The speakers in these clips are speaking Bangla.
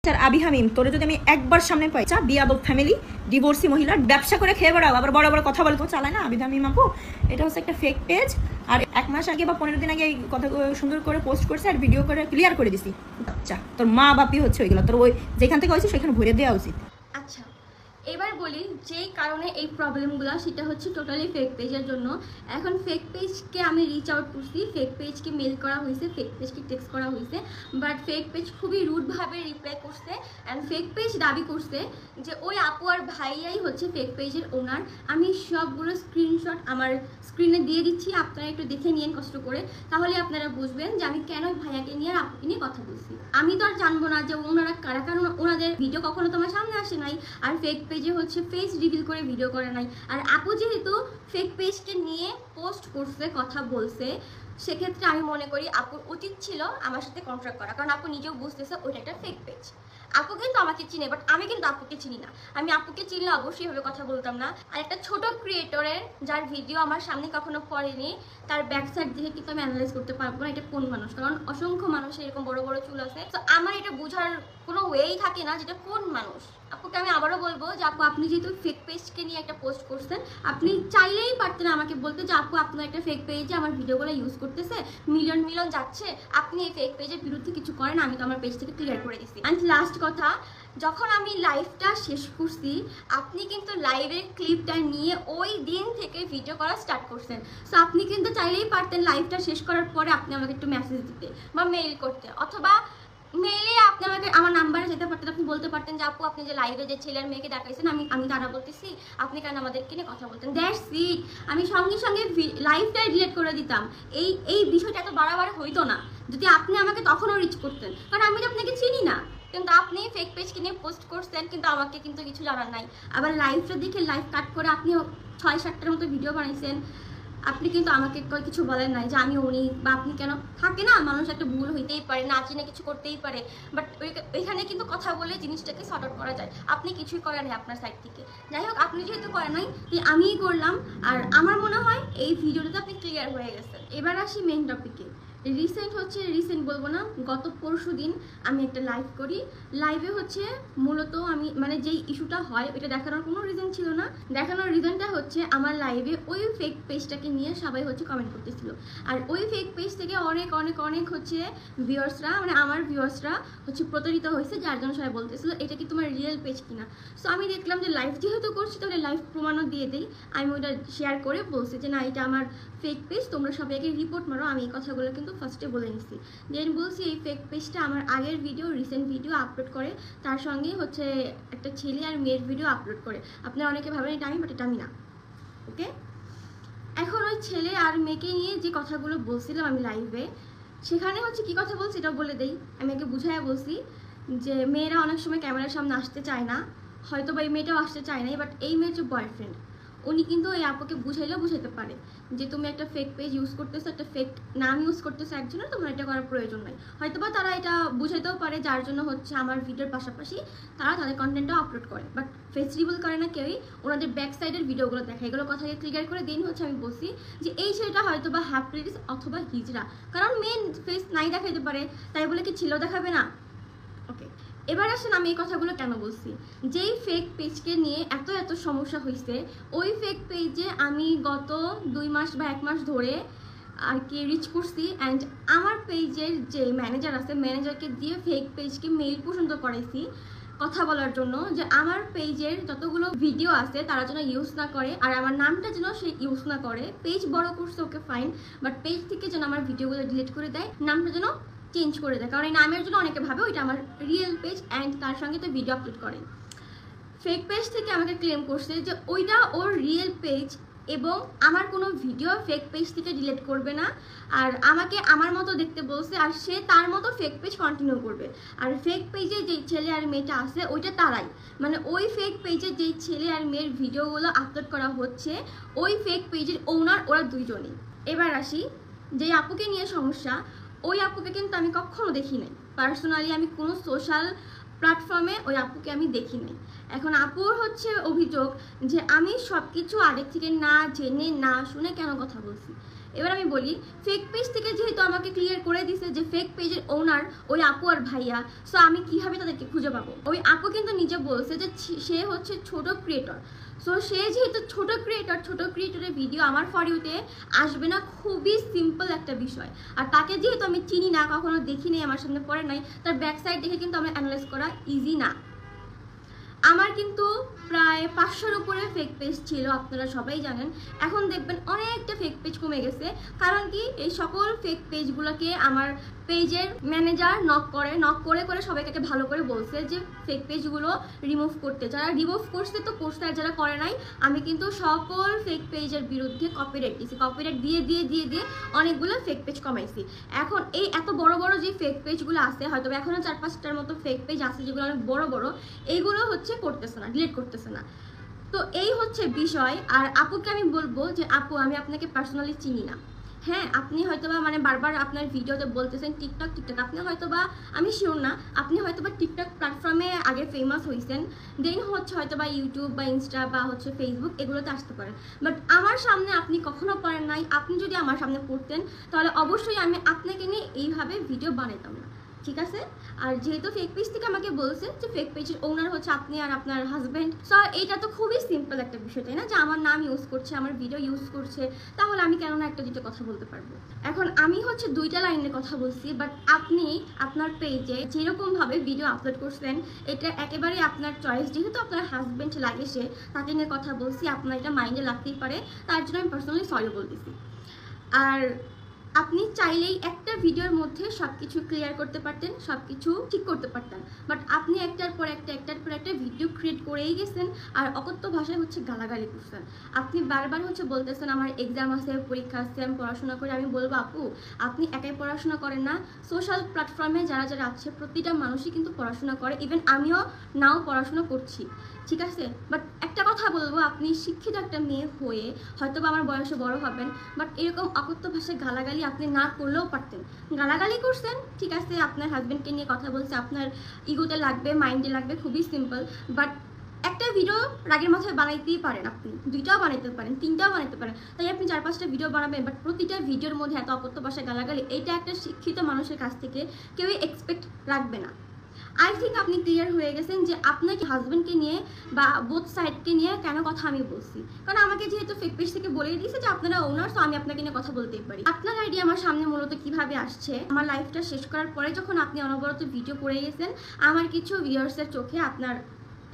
আবি হামিম, তোরে যদি আমি একবার সামনে পাই, চা বিয়াদব ফ্যামিলি, ডিভোর্সি মহিলা, ব্যবসা করে খেয়ে বেড়াও, আবার বড় বড় কথা বলতো চালায় না আবি হামিম আপু। এটা হচ্ছে একটা ফেক পেজ। আর 1 মাস আগে বা 15 দিন আগে এই কথা সুন্দর করে পোস্ট করছে আর ভিডিও করে ক্লিয়ার করে দিছি। আচ্ছা, তোর মা বাপি হচ্ছে ওইগুলো, তোর ওই যেখান থেকে হয়েছে সেখানে ভরে দেওয়া উচিত। আচ্ছা, এবার বলি যেই কারণে এই প্রবলেমগুলো, সেটা হচ্ছে টোটালি ফেক পেজের জন্য। এখন ফেক পেজকে আমি রিচ আউট করছি, ফেক পেজকে মেল করা হয়েছে, ফেক পেজকে টেক্সট করা হয়েছে, বাট ফেক পেজ খুবই রুডভাবে রিপ্লাই করছে। অ্যান্ড ফেক পেজ দাবি করছে যে ওই আপু আর ভাইয়াই হচ্ছে ফেক পেজের ওনার। আমি সবগুলো স্ক্রিনশট আমার স্ক্রিনে দিয়ে দিচ্ছি, আপনারা একটু দেখে নিন কষ্ট করে, তাহলে আপনারা বুঝবেন যে আমি কেন ভাইয়াকে নিয়ে আর আপুকে নিয়ে কথা বলছি। আমি তো আর জানবো না যে ওনারা কারা, কারণ ওনাদের ভিডিও কখনো তোমার সামনে আসে নাই, আর ফেক পেজে হচ্ছে ফেস রিভিল করে ভিডিও করে নাই। আর আপু যেহেতু ফেক পেজকে নিয়ে পোস্ট করছে, কথা বলছে, সেক্ষেত্রে আমি মনে করি আপুর উচিত ছিল আমার সাথে কন্ট্রাক্ট করা, কারণ আপু নিজেও বুঝতেছে ওইটা একটা ফেক পেজ। আপু কিন্তু আমাকে চিনে, বাট আমি কিন্তু আপুকে চিনি না। আমি আপুকে চিনলে অবশ্যই এভাবে কথা বলতাম না। আর একটা ছোট ক্রিয়েটরের যার ভিডিও আমার সামনে কখনো পড়েনি, তার ব্যাক সাইড দেখে কিন্তু আমি অ্যানালাইজ করতে পারবো না এটা কোন মানুষ, কারণ অসংখ্য মানুষের এরকম বড় বড় চুল আছে। তো আমার এটা বোঝার কোনো ওয়েই থাকে না যেটা কোন মানুষ। আপুকে আমি আবারও বলবো যে আপু, আপনি যেহেতু ফেক পেজকে নিয়ে একটা পোস্ট করছেন, আপনি চাইলেই পারতেন আমাকে বলতে যে আপু আপনার একটা ফেক পেজে আমার ভিডিওগুলো ইউজ করতেছে, মিলিয়ন মিলিয়ন যাচ্ছে, আপনি এই ফেক পেজের বিরুদ্ধে কিছু করেন, আমি তো আমার পেজ থেকে ক্লিয়ার করে দিচ্ছি। অ্যান্ড লাস্ট কথা, যখন আমি লাইভটা শেষ করছি, আপনি কিন্তু লাইভের ক্লিপটা নিয়ে ওই দিন থেকে ভিডিও করা স্টার্ট করছেন। সো আপনি কিন্তু চাইলেই পারতেন লাইভটা শেষ করার পরে আপনি আমাকে একটু মেসেজ দিতে বা মেইল করতে, অথবা মেইলে আপনি আমাকে আমার নাম্বারে যেতে পারতেন। আপনি বলতে পারতেন যে আপু আপনি যে লাইভে যে ছেলের মেয়েকে দেখাইছেন, আমি তারা বলতেছি, আপনি কেন আমাদেরকে নিয়ে কথা বলতেন। That's it. আমি সঙ্গে সঙ্গে লাইভটাই ডিলিট করে দিতাম। এই বিষয়টা এত বাড়াবার হইতো না যদি আপনি আমাকে তখনও রিচ করতেন, কারণ আমি তো আপনাকে চিনি না। কিন্তু আপনি ফেক পেজকে নিয়ে পোস্ট করছেন, কিন্তু আমাকে কিন্তু কিছু জানার নাই। আবার লাইভটা দেখে লাইভ কাট করে আপনি 6-7টার মতো ভিডিও বানাইছেন, আপনি কিন্তু আমাকে কিছু বলেন নাই যে আমি উনি, বা আপনি কেন, থাকে না মানুষ একটা ভুল হইতেই পারে, না চিনে কিছু করতেই পারে, বাট ওইখানে কিন্তু কথা বলে জিনিসটাকে সর্ট আউট করা যায়। আপনি কিছুই করেন নাই আপনার সাইড থেকে। যাই হোক, আপনি যেহেতু করেন নাই, আমিই করলাম। আর আমার মনে হয় এই ভিডিওটাতে আপনি ক্লিয়ার হয়ে গেছেন। এবার আসি মেইন টপিকে। রিসেন্ট বলবো না, গত পরশু দিন আমি একটা লাইভ করি। লাইভে হচ্ছে মূলত আমি মানে যেই ইস্যুটা হয় ওইটা দেখানোর কোনো রিজন ছিল না। দেখানোর রিজনটা হচ্ছে আমার লাইভে ওই ফেক পেজটাকে নিয়ে সবাই হচ্ছে কমেন্ট করতেছিল। আর ওই ফেক পেজ থেকে অনেক অনেক অনেক হচ্ছে ভিউয়ার্সরা, মানে আমার ভিউয়ার্সরা হচ্ছে প্রতারিত হয়েছে, যার জন্য সবাই বলতেছিল এটা কি তোমার রিয়েল পেজ কিনা। সো আমি দেখলাম যে লাইভ যেহেতু করছি, তাহলে লাইভ প্রমাণও দিয়ে দিই। আমি ওইটা শেয়ার করে বলছি যে না, এটা আমার ফেক পেজ, তোমরা সবাইকে রিপোর্ট মারো। আমি এই কথাগুলো কিন্তু ফার্স্টে বলে নিচ্ছি। দেন বলছি এই ফেক পেজটা আমার আগের ভিডিও, রিসেন্ট ভিডিও আপলোড করে, তার সঙ্গে হচ্ছে একটা ছেলে আর মেয়ের ভিডিও আপলোড করে। আপনারা অনেকে ভাবেন এটা আমি, বাট এটা আমি না। ওকে, এখন ওই ছেলে আর মেয়েকে নিয়ে যে কথাগুলো বলছিলাম আমি লাইভে, সেখানে হচ্ছে কি কথা বলছি এটাও বলে দেই। আমি আগে বুঝাইয়া বলছি যে মেয়েরা অনেক সময় ক্যামেরার সামনে আসতে চায় না, হয়তো বা এই মেয়েটাও আসতে চায় না, বাট এই মেয়ের যে বয়ফ্রেন্ড, উনি কিন্তু এই আপুকে বুঝাইলেও বুঝাইতে পারে যে তুমি একটা ফেক পেজ ইউজ করতেছো, একটা ফেক নাম ইউজ করতেছো একজনের, তোমার এটা করার প্রয়োজন নাই। হয়তো বা তারা এটা বুঝাইতেও পারে, যার জন্য হচ্ছে আমার ভিডিওর পাশাপাশি তারা তাদের কন্টেন্টটাও আপলোড করে, বাট ফেস রিভিল করে না কেউই। ওনাদের ব্যাক সাইডের ভিডিওগুলো দেখায়, এগুলো কথাকে ক্লিয়ার করে দিন। হচ্ছে আমি বলছি যে এই ছেলেটা হয়তো বা হ্যাপলিস অথবা হিজড়া, কারণ মেন ফেস নাই দেখাইতে পারে, তাই বলে কি ছেলেও দেখাবে না? ওকে, এবার আসেন আমি এই কথাগুলো কেন বলছি। যেই ফেক পেজকে নিয়ে এত এত সমস্যা হয়েছে, ওই ফেক পেজে আমি গত 2 মাস বা 1 মাস ধরে আর কি রিচ করছি। অ্যান্ড আমার পেজের যে ম্যানেজার আছে, ম্যানেজারকে দিয়ে ফেক পেজকে মেইল পর্যন্ত করাইছি কথা বলার জন্য যে আমার পেজের যতগুলো ভিডিও আছে তারা যেন ইউজ না করে, আর আমার নামটা যেন সে ইউজ না করে। পেজ বড় করছে, ওকে ফাইন, বাট পেজ থেকে যেন আমার ভিডিওগুলো ডিলিট করে দেয়, নামটা যেন চেঞ্জ করে দেয়, কারণ এই নামের জন্য অনেকে ভাবে ওইটা আমার রিয়েল পেজ, অ্যান্ড তার সঙ্গে তো ভিডিও আপলোড করে। ফেক পেজ থেকে আমাকে ক্লেম করছে যে ওইটা ওর রিয়েল পেজ, এবং আমার কোনো ভিডিও ফেক পেজ থেকে ডিলিট করবে না, আর আমাকে আমার মতো দেখতে বলছে, আর সে তার মতো ফেক পেজ কন্টিনিউ করবে। আর ফেক পেজে যেই ছেলে আর মেয়েটা আছে ওইটা তারাই, মানে ওই ফেক পেজে যেই ছেলে আর মেয়ের ভিডিওগুলো আপলোড করা হচ্ছে ওই ফেক পেজের ওনার, ওরা দুইজনই। এবার আসি যেই আপুকে নিয়ে সমস্যা, ওই আপুকে কিন্তু আমি কখনো দেখি নাই পার্সোনালি, আমি কোনো সোশ্যাল প্ল্যাটফর্মে ওই আপুকে আমি দেখি নাই। এখন আপুর হচ্ছে অভিযোগ যে আমি সব কিছু আগে থেকে না জেনে না শুনে কেন কথা বলছি। এবার আমি বলি, ফেক পেজ থেকে যেহেতু আমাকে ক্লিয়ার করে দিছে যে ফেক পেজের ওনার ওই আপু আর ভাইয়া, সো আমি কিভাবে তাদেরকে খুঁজে পাবো? ওই আপু কিন্তু নিজে বলছে যে সে হচ্ছে ছোট ক্রিয়েটর, সো সে যেহেতু ছোট ক্রিয়েটরের ভিডিও আমার ফর ইউতে আসবে না, খুবই সিম্পল একটা বিষয়। আর তাকে যেহেতু আমি চিনি না, কখনো দেখিনি, আমার সামনে পড়ে নাই, তার ব্যাক সাইড দেখে কিন্তু আমরা অ্যানালাইজ করা ইজি না। আমার কিন্তু প্রায় 500-র উপরে ফেক পেজ ছিল, আপনারা সবাই জানেন। এখন দেখবেন অনেকটা ফেক পেজ কমে গেছে। কারণ কি, এই সকল ফেক পেজগুলোকে আমার পেজের ম্যানেজার নক করে সবাইকে ভালো করে বলছে যে ফেক পেজগুলো রিমুভ করতে। যারা রিমুভ করছে তো করছে, আর যারা করে নাই, আমি কিন্তু সকল ফেক পেজের বিরুদ্ধে কপিরাইট দিয়েছি। কপিরাইট দিয়ে অনেকগুলো ফেক পেজ কমাইছি। এখন এই এত বড় বড় যে ফেক পেজগুলো আছে, হয়তো এখনো 4-5টার মতো ফেক পেজ আছে যেগুলো অনেক বড়, এইগুলো হচ্ছে করতেছে না, ডিলিট করতেছে না। তো এই হচ্ছে বিষয়। আর আপুকে আমি বলবো যে আপু, আমি আপনাকে পার্সোনালি চিনি না। হ্যাঁ, আপনি হয়তোবা মানে বারবার আপনার ভিডিওতে বলতেছেন টিকটক, আপনি হয়তোবা, আমি শিওর না, আপনি হয়তোবা টিকটক প্ল্যাটফর্মে আগে ফেমাস হয়েছেন, দেন হচ্ছে হয়তোবা ইউটিউব বা ইনস্টা বা হচ্ছে ফেসবুক এগুলোতে আসতে পারেন। বাট আমার সামনে আপনি কখনো পারেন নাই। আপনি যদি আমার সামনে পড়তেন তাহলে অবশ্যই আমি আপনাকে নিয়ে এইভাবে ভিডিও বানাইতাম না, ঠিক আছে? আর যেহেতু ফেক পেজ থেকে আমাকে বলছে যে ফেক পেজের ওনার হচ্ছে আপনি আর আপনার হাজব্যান্ড, সো এটা তো খুবই সিম্পল একটা বিষয়, তাই না? যে আমার নাম ইউজ করছে, আমার ভিডিও ইউজ করছে, তাহলে আমি কেন না একটা দুটো কথা বলতে পারবো? এখন আমি হচ্ছে 2টা লাইনের কথা বলছি, বাট আপনি আপনার পেজে যেরকমভাবে ভিডিও আপলোড করছেন এটা একেবারেই আপনার চয়েস। যেহেতু আপনার হাজব্যান্ড লাগে, সে তাকে নিয়ে কথা বলছি, আপনার এটা মাইন্ডে লাগতেই পারে, তার জন্য আমি পার্সোনালি সরি বলতেছি। আর আপনি চাইলেই একটা ভিডিওর মধ্যে সবকিছু ক্লিয়ার করতে পারতেন, সবকিছু ঠিক করতে পারতেন, বাট আপনি একটার পর একটা ভিডিও ক্রিয়েট করেই গেছেন। আর অকথ্য ভাষায় হচ্ছে গালাগালি করছেন। আপনি বারবার হচ্ছে বলতেছেন আমার এক্সাম আছে, পরীক্ষা আছে, আমি পড়াশোনা করি। আমি বলবো আপু, আপনি একাই পড়াশোনা করেন না, সোশ্যাল প্ল্যাটফর্মে যারা আছে প্রতিটা মানুষই কিন্তু পড়াশোনা করে, ইভেন আমিও নাও পড়াশোনা করছি, ঠিক আছে? বাট একটা কথা বলবো, আপনি শিক্ষিত একটা মেয়ে হয়ে হয়তো বা আমার বয়সে বড় হবেন, বাট এরকম অকথ্য ভাষায় গালাগালি আপনি না করলেও পারতেন। গালাগালি করছেন, ঠিক আছে, আপনার হাজব্যান্ডকে নিয়ে কথা বলছে, আপনার ইগোতে লাগবে, মাইন্ডে লাগবে, খুবই সিম্পল। বাট একটা ভিডিও রাগের মাথায় বানাইতেই পারেন, আপনি 2টাও বানাইতে পারেন, 3টাও বানাইতে পারেন, তাই আপনি 4-5টা ভিডিও বানাবেন, বাট প্রতিটা ভিডিওর মধ্যে এত অকথ্য ভাষায় গালাগালি, এটা একটা শিক্ষিত মানুষের কাছ থেকে কেউই এক্সপেক্ট রাখবে না। আই থিঙ্ক আপনি ক্লিয়ার হয়ে গেছেন যে আপনার হাজব্যান্ডকে নিয়ে বা বোথ সাইডকে নিয়ে কেন কথা আমি বলছি। কারণ আমাকে যেহেতু ফেক পেজ থেকে বলে দিয়েছে যে আপনারা ওনার, তো আমি আপনাকে নিয়ে কথা বলতেই পারি। আপনার আইডিয়া আমার সামনে মূলত কিভাবে আসছে, আমার লাইফটা শেষ করার পরে যখন আপনি অনবরত ভিডিও করে গেছেন, আমার কিছু ভিউয়ার্সের চোখে আপনার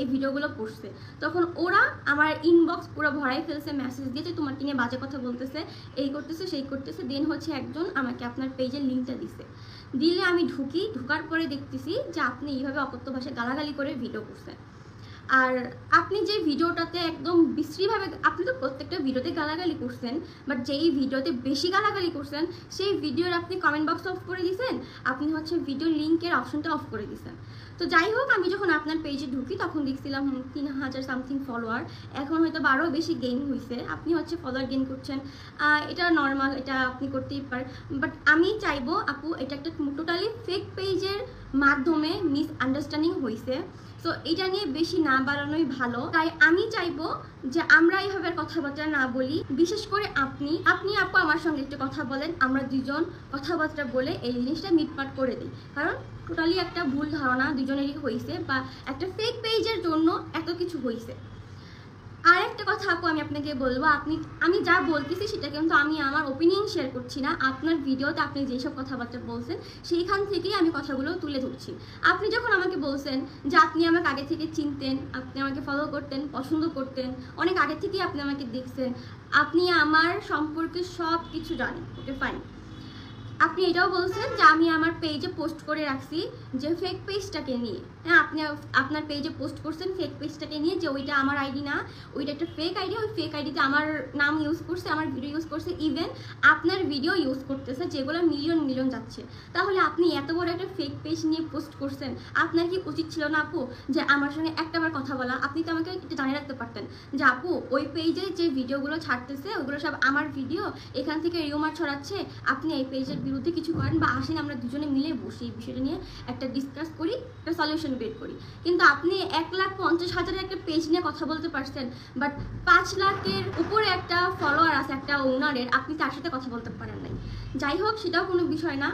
এই ভিডিওগুলো পড়ছে, তখন ওরা আমার ইনবক্স পুরো ভরাই ফেলছে মেসেজ দিয়ে যে তোমাকে নিয়ে বাজে কথা বলতেছে, এই করতেছে, সেই করতেছে। দেন হচ্ছে একজন আমাকে আপনার পেজের লিঙ্কটা দিলে আমি ঢুকার পরে দেখতেছি যে আপনি এইভাবে অকথ্য ভাষায় গালাগালি করে ভিডিও করছেন। আর আপনি যে ভিডিওটাতে একদম বিশ্রীভাবে, আপনি তো প্রত্যেকটা ভিডিওতে গালাগালি করছেন, বাট যেই ভিডিওতে বেশি গালাগালি করছেন সেই ভিডিওর আপনি কমেন্ট বক্স অফ করে দিয়েছেন, আপনি হচ্ছে ভিডিও লিঙ্কের অপশনটা অফ করে দিয়েছেন। তো যাই হোক, আমি যখন আপনার পেজে ঢুকি তখন দেখছিলাম 3000 সামথিং ফলোয়ার, এখন হয়তো আরও বেশি গেইন হয়েছে। আপনি হচ্ছে ফলোয়ার গেইন করছেন, এটা নর্মাল, এটা আপনি করতেই পারেন। বাট আমি চাইবো আপু, এটা একটা টোটালি ফেক পেজের মাধ্যমে মিসআন্ডারস্ট্যান্ডিং হয়েছে, সো এটা নিয়ে বেশি না বাড়ানোই ভালো। তাই আমি চাইবো যে আমরা এইভাবে কথাবার্তা না বলি, বিশেষ করে আপনি আপু আমার সঙ্গে একটু কথা বলেন, আমরা দুজন কথাবার্তা বলে এই জিনিসটা মিটমাট করে দিই। কারণ টোটালি একটা ভুল ধারণা দুজনেরই হয়েছে, বা একটা ফেক পেজের জন্য এত কিছু হয়েছে। আর একটা কথা আপু আমি আপনাকে বলবো, আমি যা বলতেছি সেটা কিন্তু আমি আমার ওপিনিয়ন শেয়ার করছি না। আপনার ভিডিওতে আপনি যেসব কথাবার্তা বলছেন সেইখান থেকেই আমি কথাগুলো তুলে ধরছি। আপনি যখন আমাকে বলছেন যে আপনি আমাকে আগে থেকে চিনতেন, আপনি আমাকে ফলো করতেন, পছন্দ করতেন, অনেক আগে থেকেই আপনি আমাকে দেখছেন, আপনি আমার সম্পর্কে সব কিছু জানেন, ওকে ফাইন। আপনি এটাও বলছেন যে আমি আমার পেজে পোস্ট করে রাখছি যে ফেক পেজটাকে নিয়ে, হ্যাঁ আপনি আপনার পেজে পোস্ট করছেন ফেক পেজটাকে নিয়ে, যে ওইটা আমার আইডি না, ওইটা একটা ফেক আইডি, ওই ফেক আইডিতে আমার নাম ইউজ করছে, আমার ভিডিও ইউজ করছে, ইভেন আপনার ভিডিও ইউজ করতেছে যেগুলো মিলিয়ন যাচ্ছে। তাহলে আপনি এত বড় একটা ফেক পেজ নিয়ে পোস্ট করছেন, আপনার কি উচিত ছিল না আপু যে আমার সঙ্গে একটাবার কথা বলা? আপনি তো আমাকে একটু জানিয়ে রাখতে পারতেন যে আপু ওই পেজে যে ভিডিওগুলো ছাড়তেছে ওগুলো সব আমার ভিডিও, এখান থেকে রিউমার ছড়াচ্ছে, আপনি এই পেজের বিরুদ্ধে কিছু করেন, বা আসেন আমরা দুজনে মিলে বসে এই বিষয়টা নিয়ে একটা ডিসকাস করি, একটা সলিউশন বের করি। কিন্তু আপনি 1,50,000 একটা পেজ নিয়ে কথা বলতে পারছেন, বাট 5 লাখের উপরে একটা ফলোয়ার আছে একটা ওনারের, আপনি তার সাথে কথা বলতে পারেন নাই। যাই হোক, সেটাও কোনো বিষয় না।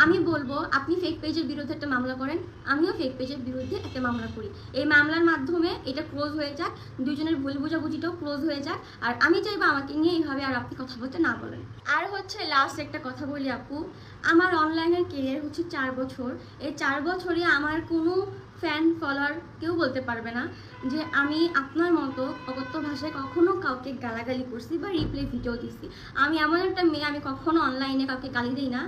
আমি বলবো আপনি ফেক পেজের বিরুদ্ধে একটা মামলা করেন, আমিও ফেক পেজের বিরুদ্ধে একটা মামলা করি। এই মামলার মাধ্যমে এটা ক্লোজ হয়ে যাক, দুজনের ভুল বোঝাবুঝিটাও ক্লোজ হয়ে যাক। আর আমি চাইবো আমাকে নিয়ে এইভাবে আর আপনি কথা বলতে না বলেন। আর হচ্ছে লাস্ট একটা কথা বলি আপু, আমার অনলাইনের কেরিয়ার হচ্ছে 4 বছর। এই 4 বছরে আমার কোনো ফ্যান ফলোয়ার কেউ বলতে পারবে না যে আমি আপনার মতো অকথ্য ভাষায় কখনো কাউকে গালাগালি করছি বা রিপ্লে ভিডিও দিচ্ছি। আমি এমন একটা মেয়ে, আমি কখনো অনলাইনে কাউকে গালি দিই না,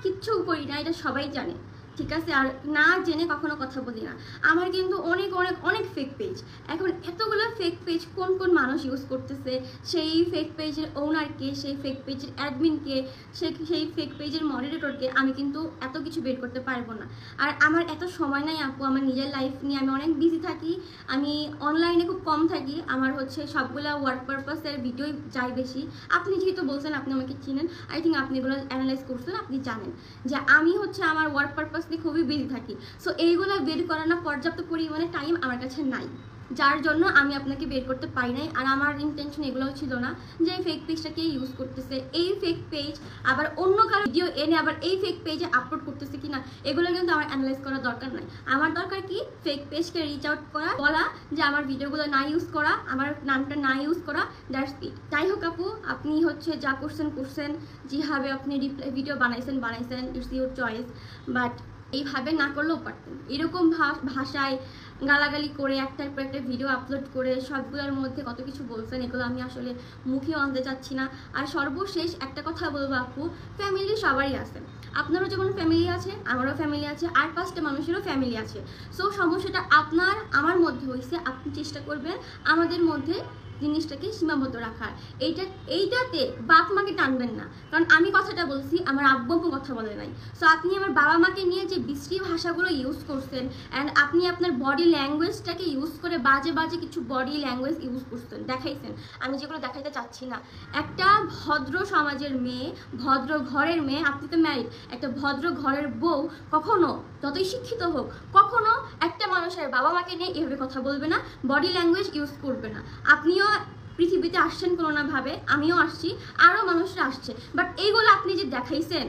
কিচ্ছু করি না, এটা সবাই জানে, ঠিক আছে? আর না জেনে কখনো কথা বলি না। আমার কিন্তু অনেক অনেক অনেক ফেক পেজ। এখন এতগুলো ফেক পেজ কোন কোন মানুষ ইউজ করতেছে, সেই ফেক পেজের ওনারকে, সেই ফেক পেজের অ্যাডমিনকে, সেই ফেক পেজের মডারেটরকে আমি কিন্তু এত কিছু বের করতে পারবো না। আর আমার এত সময় নাই আপু, আমার নিজের লাইফ নিয়ে আমি অনেক বিজি থাকি, আমি অনলাইনে খুব কম থাকি। আমার হচ্ছে সবগুলো ওয়ার্ক পারপাসের ভিডিও যাই বেশি। আপনি যেহেতু বলছেন আপনি আমাকে চিনেন, আই থিঙ্ক আপনি এগুলো অ্যানালাইজ করছেন, আপনি জানেন যে আমি হচ্ছে আমার ওয়ার্ক পারপাস নিয়ে খুবই বিজি থাকি। সো এইগুলো বের করার পর্যাপ্ত পরিমাণে টাইম আমার কাছে নাই, যার জন্য আমি আপনাকে বের করতে পারি নাই। আর আমার ইন্টেনশন এগুলোও ছিল না যে এই ফেক পেজটাকে ইউজ করতেছে, এই ফেক পেজ আবার অন্য কারো ভিডিও এনে আবার এই ফেক পেজে আপলোড করতেছে কিনা, এগুলো কিন্তু আমার অ্যানালাইজ করার দরকার নাই। আমার দরকার কি, ফেক পেজকে রিচ আউট করা, বলা যে আমার ভিডিওগুলো না ইউজ করা, আমার নামটা না ইউজ করা, দ্যাটস ইট। যাই হোক আপু, আপনি হচ্ছে যা করছেন, যেভাবে আপনি ভিডিও বানাইছেন, ইটস ইউর চয়েস, বাট এইভাবে না করলেও পারতেন। এরকম ভাষায় গালাগালি করে একটার পর একটা ভিডিও আপলোড করে সবগুলোর মধ্যে কত কিছু বলছেন, এগুলো আমি আসলে মুখেও আনতে চাচ্ছি না। আর সর্বশেষ একটা কথা বলবো আপু, ফ্যামিলি সবারই আছে, আপনারও যেমন ফ্যামিলি আছে, আমারও ফ্যামিলি আছে, আর 5টা মানুষেরও ফ্যামিলি আছে। সো সমস্যাটা আপনার আমার মধ্যে হয়েছে, আপনি চেষ্টা করবেন আমাদের মধ্যে জিনিসটাকে সীমাবদ্ধ রাখার। এইটাতে বাপ মাকে টানবেন না, কারণ আমি কথাটা বলছি, আমার আব্বু আম্মু কথা বলে নাই। সো আপনি আমার বাবা মাকে নিয়ে যে বিশ্রী ভাষাগুলো ইউজ করছেন, অ্যান্ড আপনি আপনার বডি ল্যাঙ্গুয়েজটাকে ইউজ করে বাজে বাজে কিছু বডি ল্যাঙ্গুয়েজ ইউজ করছেন, দেখাইছেন, আমি যেগুলো দেখাইতে চাচ্ছি না। একটা ভদ্র সমাজের মেয়ে, ভদ্র ঘরের মেয়ে, আপনি তো ম্যারিড, একটা ভদ্র ঘরের বউ কখনো যতই শিক্ষিত হোক, কখনো একটা মানুষের বাবা মাকে নিয়ে এভাবে কথা বলবে না, বডি ল্যাঙ্গুয়েজ ইউজ করবে না। আপনিও পৃথিবীতে আসছেন কোনো না ভাবে, আমিও আসছি, আরও মানুষরা আসছে, বাট এইগুলো আপনি যে দেখাইছেন,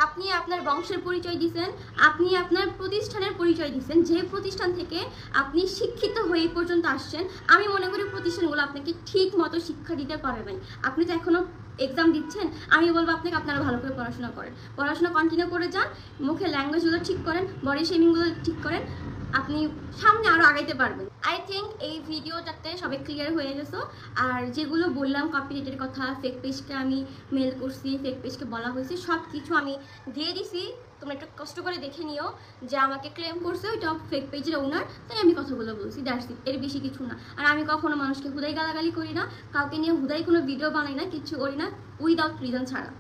আপনি আপনার বংশের পরিচয় দিচ্ছেন, আপনি আপনার প্রতিষ্ঠানের পরিচয় দিচ্ছেন, যে প্রতিষ্ঠান থেকে আপনি শিক্ষিত হয়ে এই পর্যন্ত আসছেন, আমি মনে করি প্রতিষ্ঠানগুলো আপনাকে ঠিক মতো শিক্ষা দিতে পারে নাই। আপনি তো এখনও এক্সাম দিচ্ছেন, আমি বলবো আপনাকে আপনারা ভালো করে পড়াশোনা করেন, পড়াশোনা কন্টিনিউ করে যান, মুখে ল্যাঙ্গুয়েজগুলো ঠিক করেন, বডি শেমিংগুলো ঠিক করেন, আপনি সামনে আরও আগাইতে পারবেন। আই থিঙ্ক এই ভিডিওটাতে সবাই ক্লিয়ার হয়ে গেছো। আর যেগুলো বললাম কপিরাইটের কথা, ফেক পেজকে আমি মেল করছি, ফেক পেজকে বলা হয়েছে, সব কিছু আমি দিয়ে দিছি, তোমরা একটু কষ্ট করে দেখে নিও যে আমাকে ক্লেম করছে ওইটা ফেক পেজের ওনার, তাই আমি কথাগুলো বলছি, দ্যাটস ইট, এর বেশি কিছু না। আর আমি কখনো মানুষকে হুদাই গালাগালি করি না, কাউকে নিয়ে হুদাই কোনো ভিডিও বানাই না, কিছু করি না উইদাউট রিজন ছাড়া।